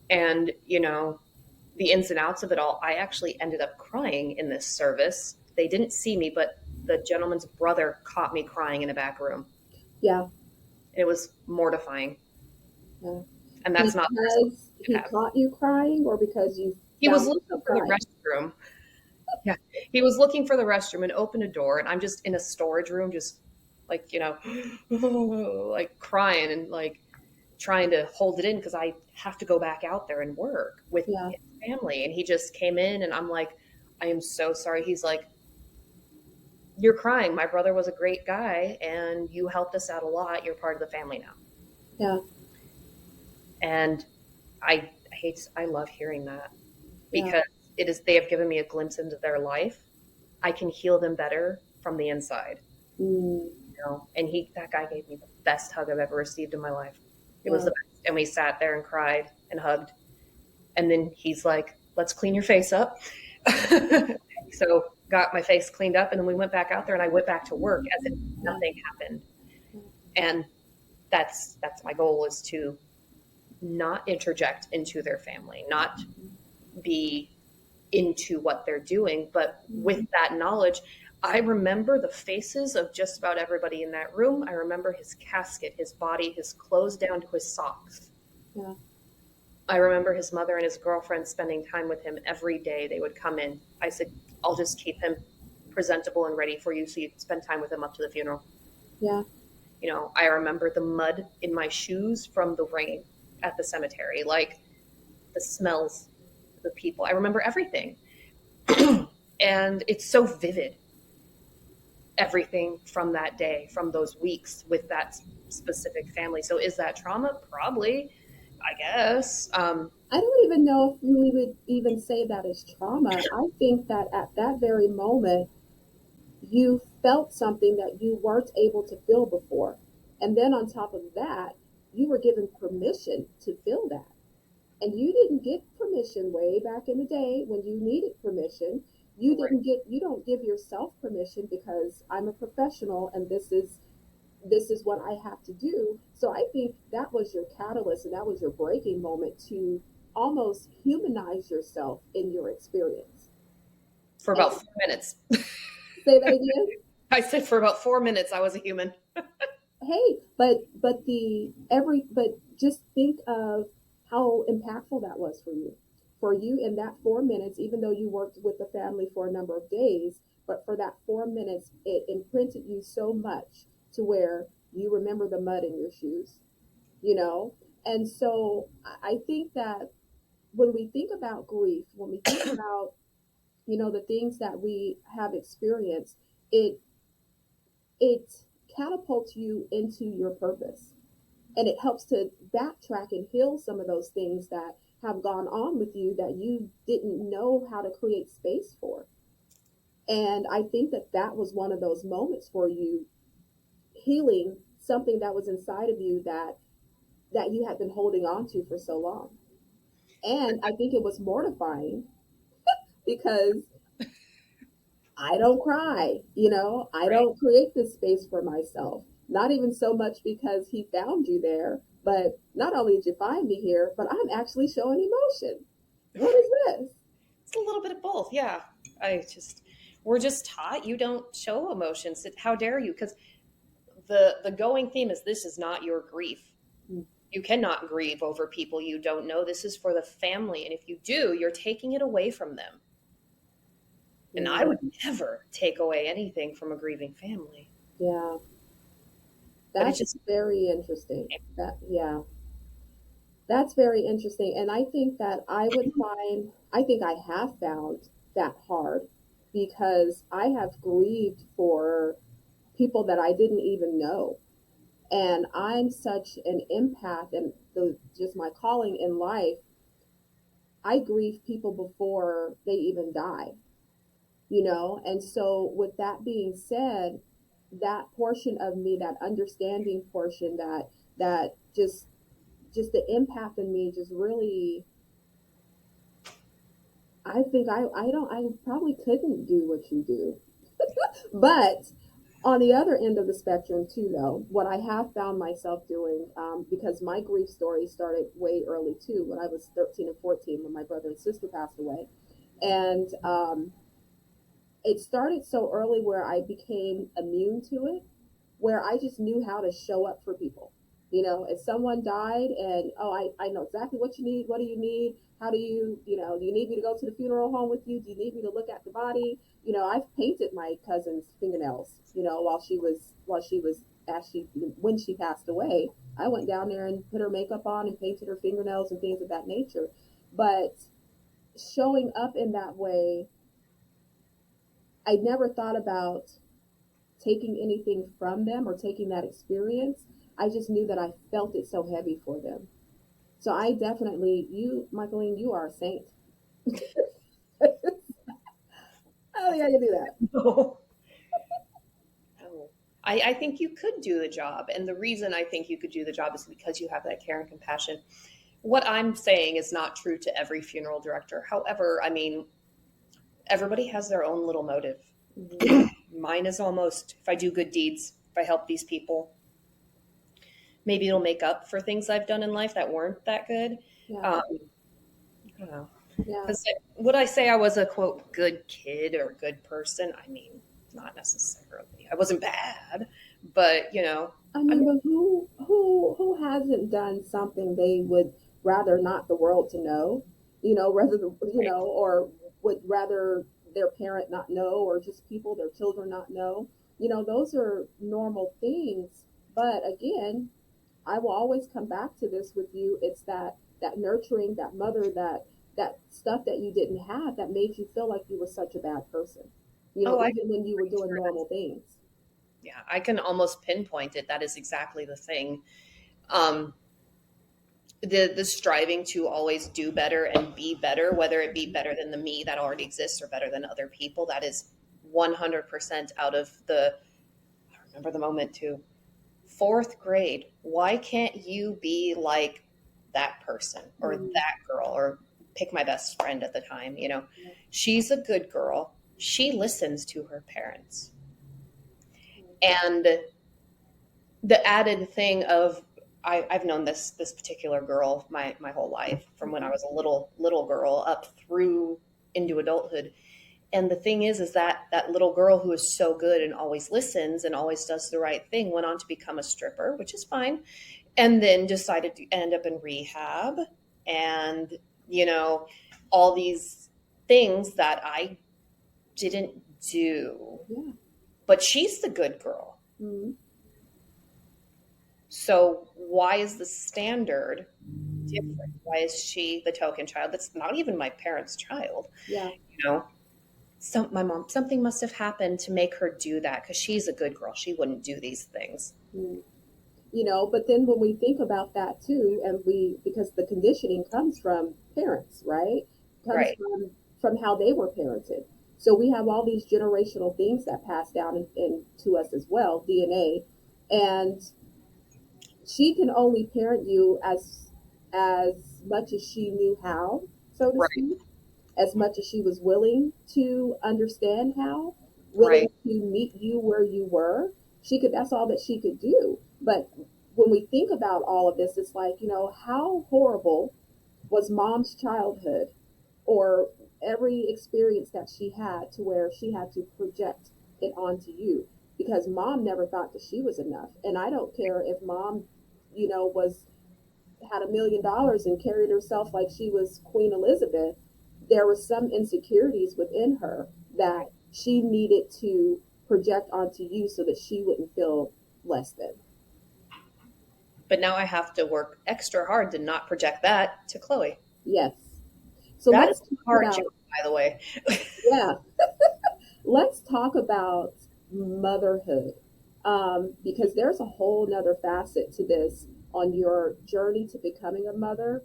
And, the ins and outs of it all, I actually ended up crying in this service. They didn't see me, but the gentleman's brother caught me crying in a back room. Yeah. It was mortifying. Yeah. And that's not the Because response he I have. caught you crying, or because you He was found looking yourself for the crying? restroom. Yeah. He was looking for the restroom and opened a door, and I'm just in a storage room, just like, like crying and like trying to hold it in because I have to go back out there and work with Yeah. his family. And he just came in, and I'm like, I am so sorry. He's like, you're crying. My brother was a great guy, and you helped us out a lot. You're part of the family now. Yeah. And I love hearing that Yeah. because they have given me a glimpse into their life. I can heal them better from the inside. Mm. And that guy gave me the best hug I've ever received in my life. It was Yeah. the best. And we sat there and cried and hugged. And then he's like, let's clean your face up. So got my face cleaned up, and then we went back out there, and I went back to work as if Yeah. nothing happened. And that's my goal, is to not interject into their family, not be into what they're doing. But with that knowledge, I remember the faces of just about everybody in that room. I remember his casket, his body, his clothes down to his socks. Yeah. I remember his mother and his girlfriend spending time with him every day. They would come in. I said, I'll just keep him presentable and ready for you so you can spend time with him up to the funeral. Yeah. I remember the mud in my shoes from the rain at the cemetery, like the smells, the people. I remember everything. And it's so vivid. everything from that day, from those weeks with that specific family. So is that trauma? Probably, I guess. I don't even know if we would even say that is trauma. I think that at that very moment, you felt something that you weren't able to feel before. And then on top of that, you were given permission to feel that. And you didn't get permission way back in the day when you needed permission. Right. You don't give yourself permission because I'm a professional and this is what I have to do. So I think that was your catalyst and that was your breaking moment to almost humanize yourself in your experience. For And about 4 minutes. say that again. I said for about 4 minutes I was a human. Hey, but just think of how impactful that was for you. For you in that 4 minutes, even though you worked with the family for a number of days, but for that 4 minutes, it imprinted you so much to where you remember the mud in your shoes, you know? And so I think that when we think about grief, when we think about, the things that we have experienced, it it catapults you into your purpose, and it helps to backtrack and heal some of those things that have gone on with you that you didn't know how to create space for. And I think that that was one of those moments for you, healing something that was inside of you that you had been holding on to for so long. And I think it was mortifying because I don't cry, I Right. don't create this space for myself. Not even so much because he found you there, but not only did you find me here, but I'm actually showing emotion. What is this? It's a little bit of both. Yeah. I just, we're just taught you don't show emotions. How dare you? Because the going theme is this is not your grief. You cannot grieve over people you don't know. This is for the family. And if you do, you're taking it away from them. And I Yeah, would never take away anything from a grieving family. yeah. But it That's just, very interesting. Yeah, that's very interesting. And I think that I think I have found that hard because I have grieved for people that I didn't even know. And I'm such an empath, and just my calling in life, I grieve people before they even die. And so, with that being said, that portion of me, that understanding portion, that just the empath in me, just really, I think I probably couldn't do what you do, but on the other end of the spectrum too, though, what I have found myself doing, because my grief story started way early too, when I was 13 and 14, when my brother and sister passed away. And it started so early where I became immune to it, where I just knew how to show up for people. If someone died and, oh, I know exactly what you need. What do you need? How do you need me to go to the funeral home with you? Do you need me to look at the body? I've painted my cousin's fingernails, while she was actually, when she passed away, I went down there and put her makeup on and painted her fingernails and things of that nature. But showing up in that way, I never thought about taking anything from them or taking that experience. I just knew that I felt it so heavy for them. So I definitely, Michaelene, you are a saint. Oh yeah, you do that. no. No. I think you could do the job. And the reason I think you could do the job is because you have that care and compassion. What I'm saying is not true to every funeral director. However, I mean, everybody has their own little motive. Mine is almost if I do good deeds, if I help these people, maybe it'll make up for things I've done in life that weren't that good. Yeah, I don't know. yeah. Because would I say I was a quote good kid or good person? I mean, not necessarily. I wasn't bad, but I I mean, mean, but who hasn't done something they would rather not the world to know? Rather right. or would rather their parent not know, or just people, their children not know. Those are normal things. But again, I will always come back to this with you. It's that nurturing, that mother, that stuff that you didn't have that made you feel like you were such a bad person. Oh, I Even when you were pretty doing sure that's normal things. Yeah, I can almost pinpoint it. That is exactly the thing. Um, the striving to always do better and be better, whether it be better than the me that already exists or better than other people, that is 100% out of the, I remember the moment too, fourth grade. Why can't you be like that person or Mm, that girl, or pick my best friend at the time, she's a good girl. She listens to her parents. And the added thing of, I've known this particular girl my whole life, from when I mhm, was a little girl up through into adulthood. And the thing is that that little girl who is so good and always listens and always does the right thing went on to become a stripper, which is fine, and then decided to end up in rehab, and you know all these things that I didn't do. yeah. But she's the good girl. Mm, So why is the standard different? Why is she the token child that's not even my parents' child? yeah. You know, my mom, something must have happened to make her do that, because she's a good girl. She wouldn't do these things. Mm. But then when we think about that too, and because the conditioning comes from parents, right? Comes Right. from how they were parented. So we have all these generational things that pass down to us as well, DNA, and she can only parent you as much as she knew how, so to Right. speak, as much as she was willing to understand how, willing Right. to meet you where you were. That's all that she could do. But when we think about all of this, it's like, how horrible was mom's childhood, or every experience that she had, to where she had to project it onto you, because mom never thought that she was enough. And I don't care if mom, was had $1 million and carried herself like she was Queen Elizabeth. There were some insecurities within her that she needed to project onto you so that she wouldn't feel less than. But now I have to work extra hard to not project that to Chloe. Yes. So That is let's a talk hard job, about, by the way. yeah, let's talk about motherhood, because there's a whole nother facet to this on your journey to becoming a mother.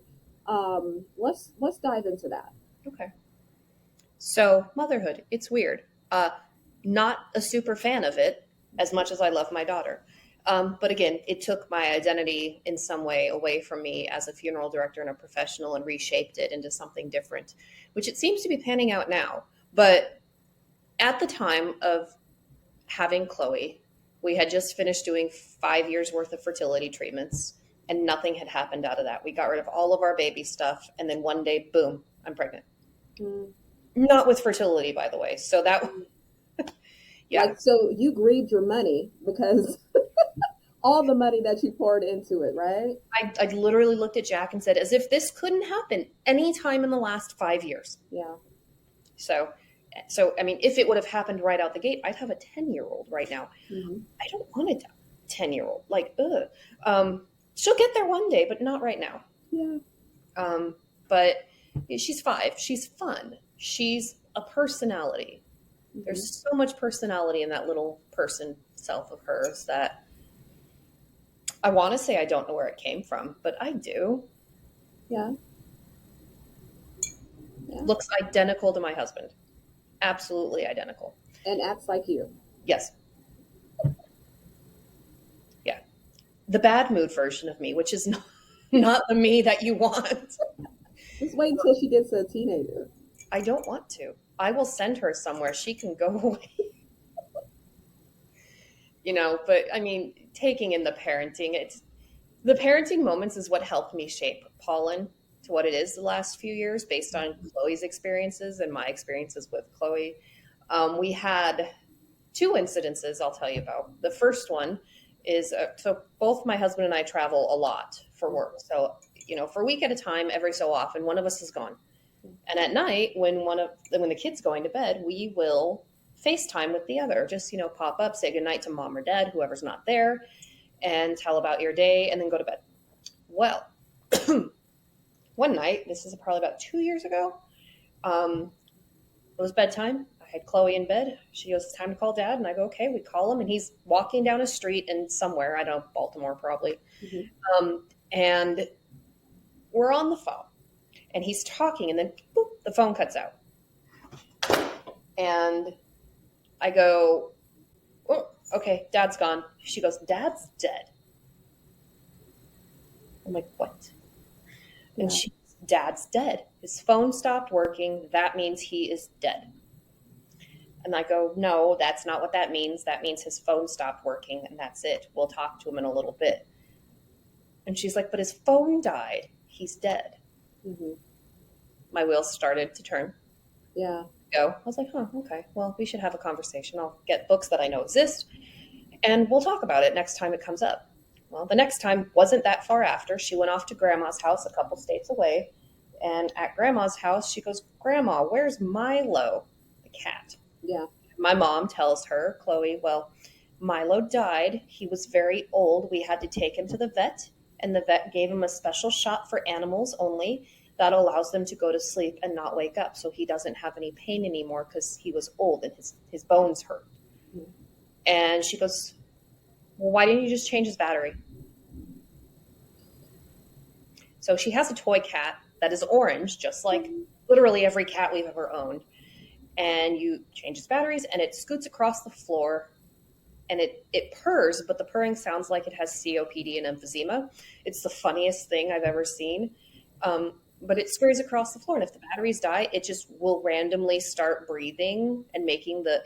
Let's dive into that. Okay. So, motherhood, it's weird. Not a super fan of it as much as I love my daughter. But again, it took my identity in some way away from me as a funeral director and a professional and reshaped it into something different, which it seems to be panning out now. But at the time of having Chloe, we had just finished doing 5 years worth of fertility treatments, and nothing had happened out of that. We got rid of all of our baby stuff, and then one day, boom, I'm pregnant. Mm. Not with fertility, by the way. So that, yeah, Like, so you grieved your money because all the money that you poured into it, right? I literally looked at Jack and said, as if this couldn't happen any time in the last 5 years. Yeah. So, so I mean, if it would have happened right out the gate, I'd have a 10-year-old right now. Hmm. I don't want a 10-year-old. Like, ugh. She'll get there one day, but not right now. Yeah. But she's 5. She's fun. She's a personality. Hmm. There's so much personality in that little person self of hers that I want to say I don't know where it came from, but I do. Yeah. Yeah. Looks identical to my husband. Absolutely identical. And acts like you. Yes. Yeah. The bad mood version of me, which is not the me that you want. Just wait until she gets a teenager. I don't want to. I will send her somewhere. She can go away. But I mean, taking in the parenting, the parenting moments is what helped me shape Pollen to what it is the last few years, based on Chloe's experiences and my experiences with Chloe. We had two incidences I'll tell you about. The first one is, so both my husband and I travel a lot for work. So, for a week at a time, every so often, one of us is gone. And at night, when the kid's going to bed, we will FaceTime with the other. Just, pop up, say goodnight to mom or dad, whoever's not there, and tell about your day, and then go to bed. Well, one night, this is probably about 2 years ago, it was bedtime. I had Chloe in bed. She goes, it's time to call dad. And I go, okay, we call him. And he's walking down a street in somewhere, I don't know, Baltimore probably. Hmm. And we're on the phone and he's talking and then boop, the phone cuts out. And I go, oh, okay, dad's gone. She goes, dad's dead. I'm like, what? And Yeah. dad's dead. His phone stopped working. That means he is dead. And I go, no, that's not what that means. That means his phone stopped working and that's it. We'll talk to him in a little bit. And she's like, but his phone died. He's dead. Hmm. My wheels started to turn. Yeah. Go. I was like, huh, okay. Well, we should have a conversation. I'll get books that I know exist and we'll talk about it next time it comes up. Well, the next time wasn't that far after. She went off to grandma's house a couple states away. And at grandma's house, she goes, Grandma, where's Milo, the cat? Yeah. My mom tells her, Chloe, well, Milo died. He was very old. We had to take him to the vet, and the vet gave him a special shot for animals only that allows them to go to sleep and not wake up. So he doesn't have any pain anymore because he was old and his bones hurt. Mhm. And she goes, well, why didn't you just change his battery? So she has a toy cat that is orange, just like literally every cat we've ever owned. And you change its batteries and it scoots across the floor and it purrs, but the purring sounds like it has COPD and emphysema. It's the funniest thing I've ever seen. But it scurries across the floor, and if the batteries die, it just will randomly start breathing and making the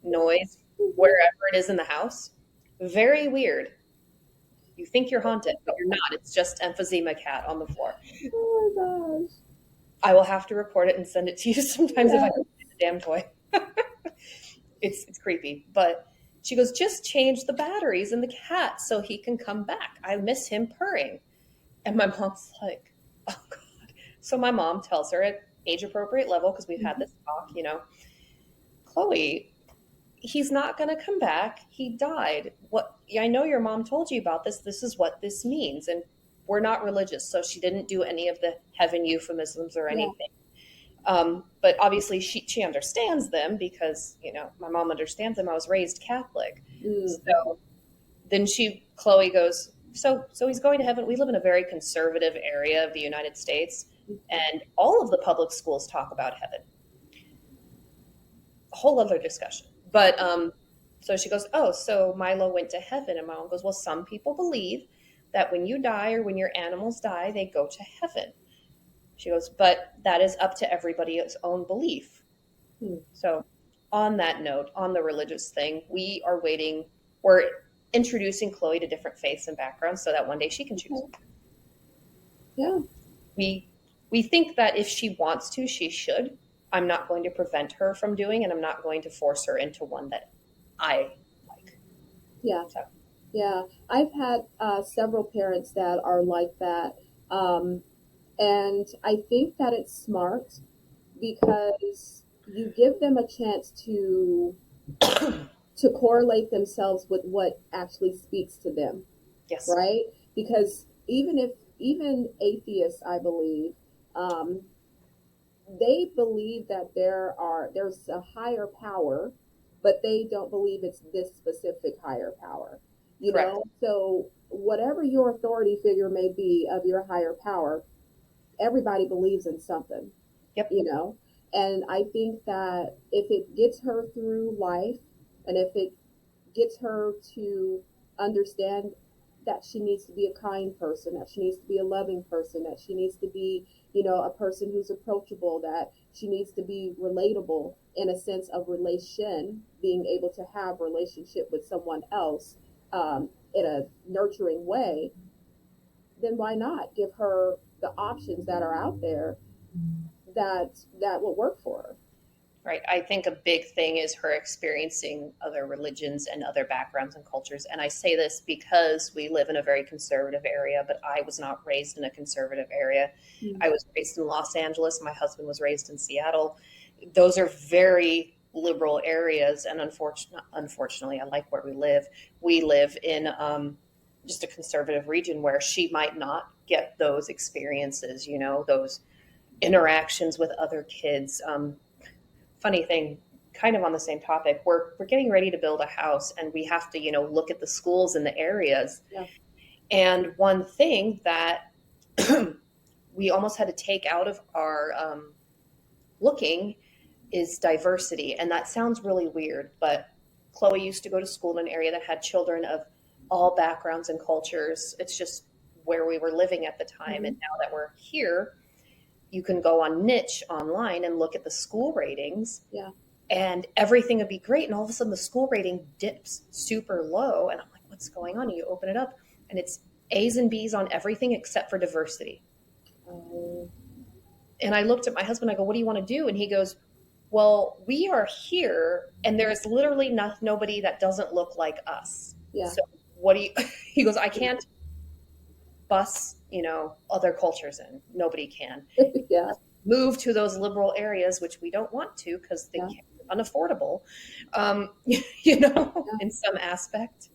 noise wherever it is in the house. Very weird. You think you're haunted, but you're not. It's just emphysema cat on the floor. Oh my gosh. I will have to record it and send it to you sometimes if I Yeah. can find the damn toy. It's creepy, but she goes, just change the batteries in the cat so he can come back. I miss him purring. And my mom's like, oh God. So my mom tells her at age appropriate level, because we've had this talk, Chloe, he's not going to come back. He died. What? I know your mom told you about this. This is what this means. And we're not religious. So she didn't do any of the heaven euphemisms or Yeah. anything. But obviously she understands them because, my mom understands them. I was raised Catholic. Mm. So then Chloe goes, so he's going to heaven. We live in a very conservative area of the United States, and all of the public schools talk about heaven. A whole other discussion. But so she goes, oh, so Milo went to heaven. And my mom goes, well, some people believe that when you die or when your animals die, they go to heaven. She goes, but that is up to everybody's own belief. Hmm. So, on that note, on the religious thing, we're introducing Chloe to different faiths and backgrounds so that one day she can choose. Okay. Yeah. We think that if she wants to, she should. I'm not going to prevent her from doing, and I'm not going to force her into one that I like. Yeah. So, Yeah. I've had several parents that are like that. And I think that it's smart because you give them a chance to correlate themselves with what actually speaks to them, yes, right? Because even atheists, I believe, um, they believe that there's a higher power, but they don't believe it's this specific higher power. correct. So whatever your authority figure may be of your higher power, everybody believes in something, Yep. you know. And I think that if it gets her through life, and if it gets her to understand that she needs to be a kind person, that she needs to be a loving person, that she needs to be, a person who's approachable, that she needs to be relatable in a sense of relation, being able to have relationship with someone else in a nurturing way, then why not give her the options that are out there that will work for her? Right. I think a big thing is her experiencing other religions and other backgrounds and cultures. And I say this because we live in a very conservative area, but I was not raised in a conservative area. Mm. I was raised in Los Angeles. My husband was raised in Seattle. Those are very liberal areas. And unfortunately, I like where we live. We live in just a conservative region where she might not get those experiences, those interactions with other kids. funny thing, kind of on the same topic. We're getting ready to build a house, and we have to, look at the schools in the areas. Yeah. And one thing that we almost had to take out of our looking is diversity. And that sounds really weird, but Chloe used to go to school in an area that had children of all backgrounds and cultures. It's just where we were living at the time. Hmm. And now that we're here, you can go on Niche online and look at the school ratings, Yeah. and everything would be great. And all of a sudden, the school rating dips super low. And I'm like, what's going on? And you open it up, and it's A's and B's on everything except for diversity. Um, And I looked at my husband. I go, what do you want to do? And he goes, well, we are here, and there's literally nobody that doesn't look like us. yeah. So what do you, he goes, I can't bus, other cultures in. Nobody can. Yeah. Move to those liberal areas, which we don't want to because they Yeah. can't, unaffordable, Yeah. in some aspect.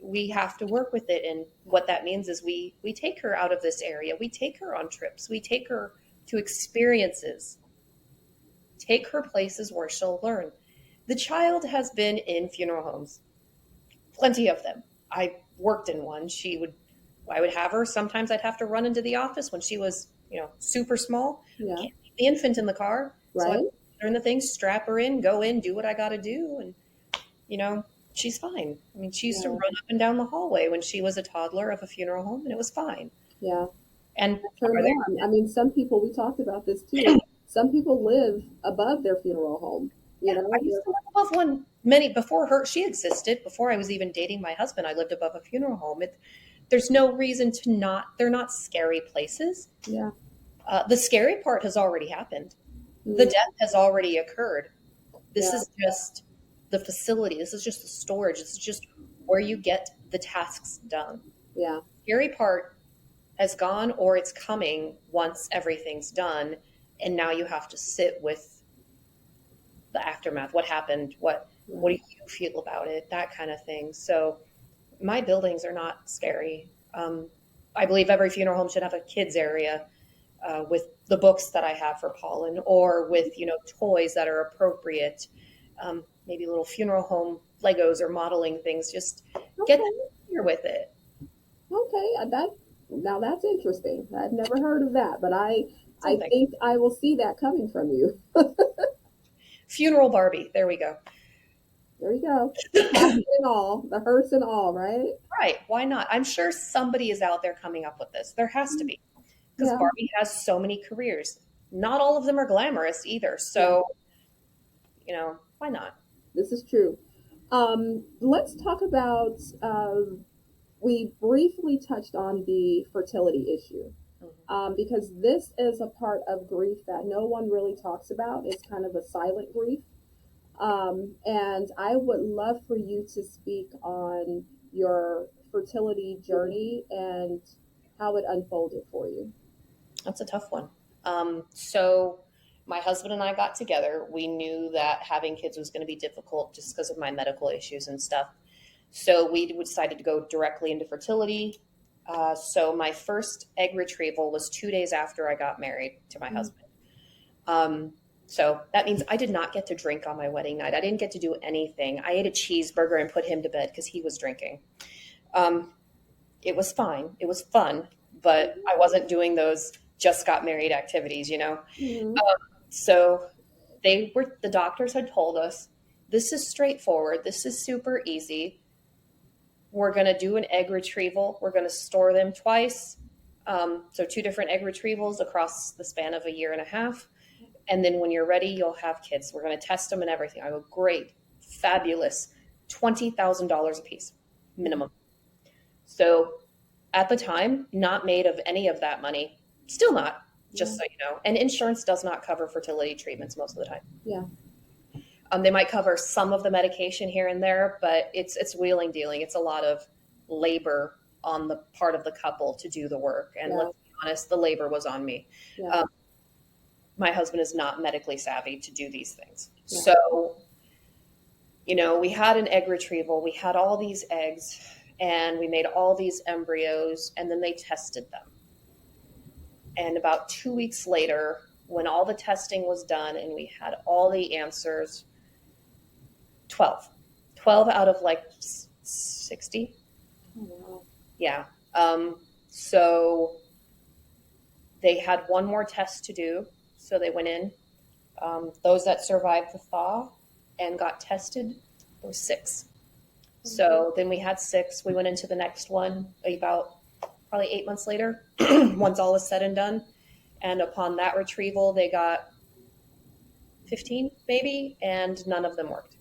We have to work with it. And what that means is we take her out of this area. We take her on trips. We take her to experiences, take her places where she'll learn. The child has been in funeral homes, plenty of them. I worked in one. I would have her. Sometimes I'd have to run into the office when she was, super small. Yeah. Can't leave the infant in the car. So I Right. turn the thing, strap her in, go in, do what I got to do. And, she's fine. I mean, she used to Yeah. run up and down the hallway when she was a toddler of a funeral home, and it was fine. Yeah. And That's her are there, norm. I mean, some people, we talked about this too. Some people live above their funeral home. You yeah, I know, used to live above one before she existed, before I was even dating my husband. I lived above a funeral home. There's no reason to not, they're not scary places. yeah. The scary part has already happened. The Mm, death has already occurred. This yeah. is just the facility. This is just the storage. This is just where you get the tasks done. Yeah. Scary part has gone, or it's coming once everything's done. And now you have to sit with the aftermath. What happened? What do Right. you feel about it? That kind of thing. So my buildings are not scary. I believe every funeral home should have a kids area with the books that I have for Pollen, or with toys that are appropriate. Maybe little funeral home Legos or modeling things. Just get them Okay. familiar with it. Okay. That's interesting. I've never heard of that, but I Something. think I will see that coming from you. Funeral Barbie. There we go. There you go. The passion and all, the hurts and all, right? Right. Why not? I'm sure somebody is out there coming up with this. There has to be, because Yeah. Barbie has so many careers. Not all of them are glamorous either. Yeah. So, why not? This is true. Let's talk about. We briefly touched on the fertility issue, Mhm. because this is a part of grief that no one really talks about. It's kind of a silent grief. And I would love for you to speak on your fertility journey and how it unfolded for you. That's a tough one. So my husband and I got together. We knew that having kids was going to be difficult just because of my medical issues and stuff. So we decided to go directly into fertility. So my first egg retrieval was 2 days after I got married to my Mm. husband. Um, so that means I did not get to drink on my wedding night. I didn't get to do anything. I ate a cheeseburger and put him to bed because he was drinking. Um, it was fine. It was fun, but I wasn't doing those just got married activities. Mhm. So the doctors had told us, this is straightforward. This is super easy. We're going to do an egg retrieval. We're going to store them twice. So 2 different egg retrievals across the span of a year and a half. And then when you're ready, you'll have kids. We're going to test them and everything. I go, great, fabulous. $20,000 a piece, minimum. So at the time, not made of any of that money. Still not, Yeah. just so you know. And insurance does not cover fertility treatments most of the time. Yeah. They might cover some of the medication here and there, but it's wheeling dealing. It's a lot of labor on the part of the couple to do the work. And Yeah. let's be honest, the labor was on me. Yeah. My husband is not medically savvy to do these things. Yeah. So, we had an egg retrieval. We had all these eggs, and we made all these embryos, and then they tested them. And about 2 weeks later, when all the testing was done and we had all the answers, 12. 12 out of like 60. Oh, wow. Yeah. So they had one more test to do. So they went in. Those that survived the thaw and got tested, there were six. So then we had six. We went into the next one about probably 8 months later, once all was said and done. And upon that retrieval, they got 15 maybe, and none of them worked.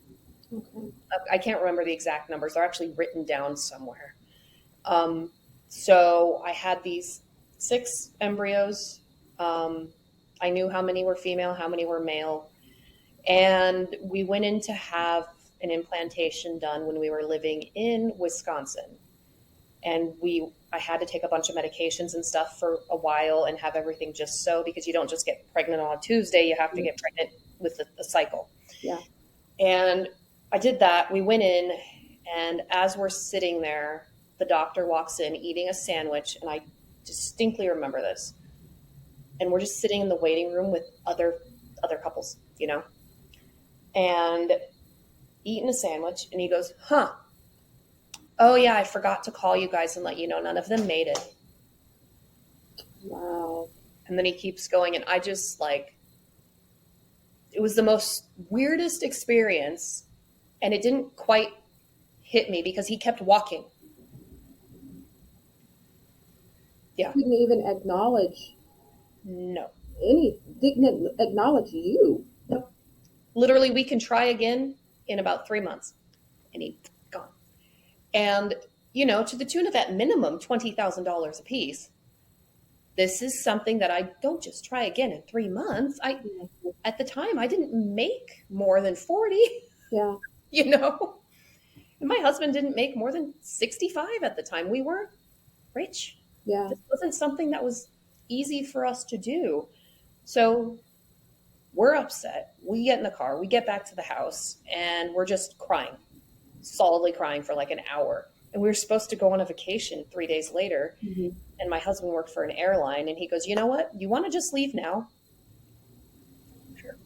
Okay. I can't remember the exact numbers. They're actually written down somewhere. So I had these six embryos. I knew how many were female, how many were male. And we went in to have an implantation done when we were living in Wisconsin. And I had to take a bunch of medications and stuff for a while and have everything just so, because you don't just get pregnant on a Tuesday, you have to get pregnant with the cycle. Yeah. And I did that. We went in, and as we're sitting there, the doctor walks in eating a sandwich, and I distinctly remember this. And we're just sitting in the waiting room with other couples, and eating a sandwich, and he goes, "Huh. Oh yeah, I forgot to call you guys and let you know none of them made it." Wow. And then he keeps going, and I just it was the most weirdest experience, and it didn't quite hit me because he kept walking. Yeah. Didn't even acknowledge No. didn't acknowledge you. No. Literally, we can try again in about 3 months. And he gone. And, to the tune of at minimum $20,000 a piece. This is something that I don't just try again in 3 months. At the time, I didn't make more than 40, Yeah. And my husband didn't make more than 65 at the time. We weren't rich. Yeah. This wasn't something that was easy for us to do. So we're upset. We get in the car, we get back to the house, and we're just crying, solidly crying for like an hour. And we were supposed to go on a vacation 3 days later. Mm-hmm. And my husband worked for an airline, and he goes, "You know what? You want to just leave now?" Sure.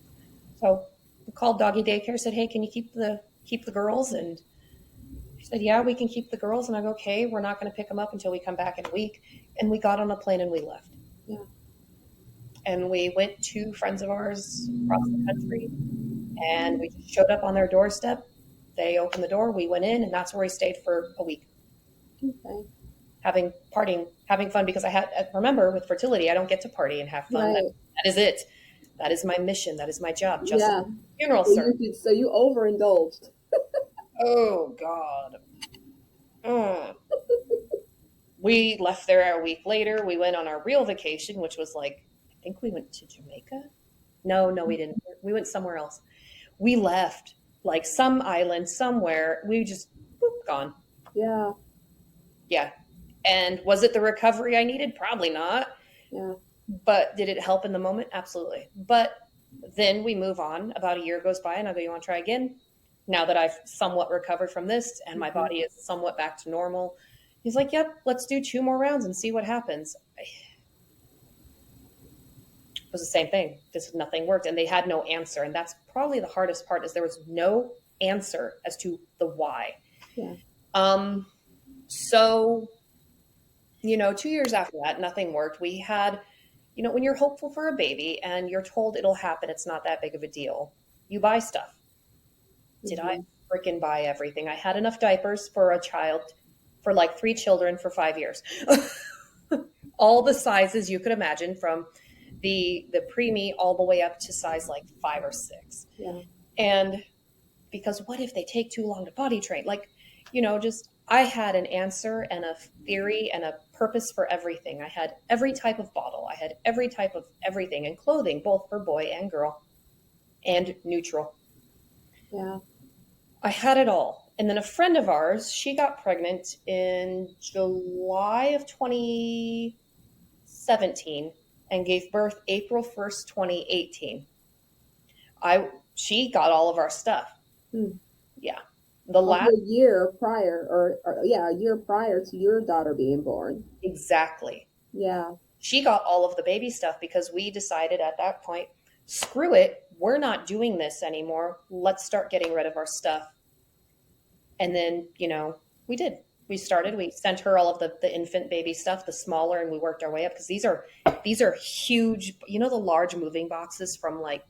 So we called doggy daycare, said, "Hey, can you keep the girls?" And she said, "Yeah, we can keep the girls." And I go, "Okay, we're not going to pick them up until we come back in a week." And we got on a plane and we left. Yeah. And we went to friends of ours across the country, and we just showed up on their doorstep. They opened the door, we went in, and that's where we stayed for a week. Okay. Partying, having fun, because remember, with fertility, I don't get to party and have fun. Right. That is it. That is my mission. That is my job. Just Yeah. like funeral So service. you overindulged. Oh, God. We left there a week later. We went on our real vacation, which was I think we went to Jamaica. No, we didn't. We went somewhere else. We left some island somewhere. We just gone. Yeah. Yeah. And was it the recovery I needed? Probably not. Yeah. But did it help in the moment? Absolutely. But then we move on. About a year goes by, and I go, "You want to try again?" Now that I've somewhat recovered from this and my body is somewhat back to normal. He's like, "Yep, let's do 2 more rounds and see what happens." It was the same thing. Just nothing worked, and they had no answer. And that's probably the hardest part, is there was no answer as to the why. Yeah. So, 2 years after that, nothing worked. We had, when you're hopeful for a baby and you're told it'll happen, it's not that big of a deal, you buy stuff. Did I freaking buy everything? I had enough diapers for a child, for 3 children for 5 years. All the sizes you could imagine, from the preemie all the way up to size 5 or 6. Yeah. And because what if they take too long to potty train? I had an answer and a theory and a purpose for everything. I had every type of bottle. I had every type of everything, and clothing, both for boy and girl, and neutral. Yeah. I had it all. And then a friend of ours, she got pregnant in July of 2017 and gave birth April 1st, 2018. She got all of our stuff. Yeah. A year prior, a year prior to your daughter being born. Exactly. Yeah. She got all of the baby stuff because we decided at that point, screw it, we're not doing this anymore. Let's start getting rid of our stuff. And then, we did. We sent her all of the infant baby stuff, the smaller, and we worked our way up because these are huge, the large moving boxes from like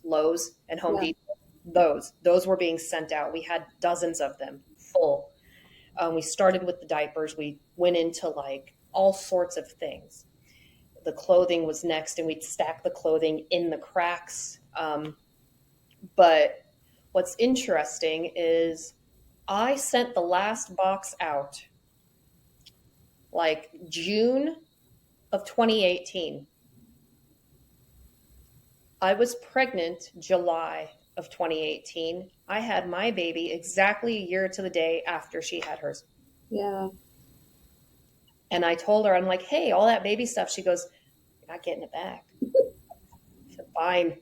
Lowe's and Home Yeah. Depot. Those were being sent out. We had dozens of them full. We started with the diapers. We went into like all sorts of things. The clothing was next, and we'd stack the clothing in the cracks. But what's interesting is I sent the last box out like June of 2018. I was pregnant July of 2018. I had my baby exactly a year to the day after she had hers. Yeah. And I told her, I'm like, hey, all that baby stuff. She goes, you're not getting it back. I said, fine,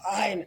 fine.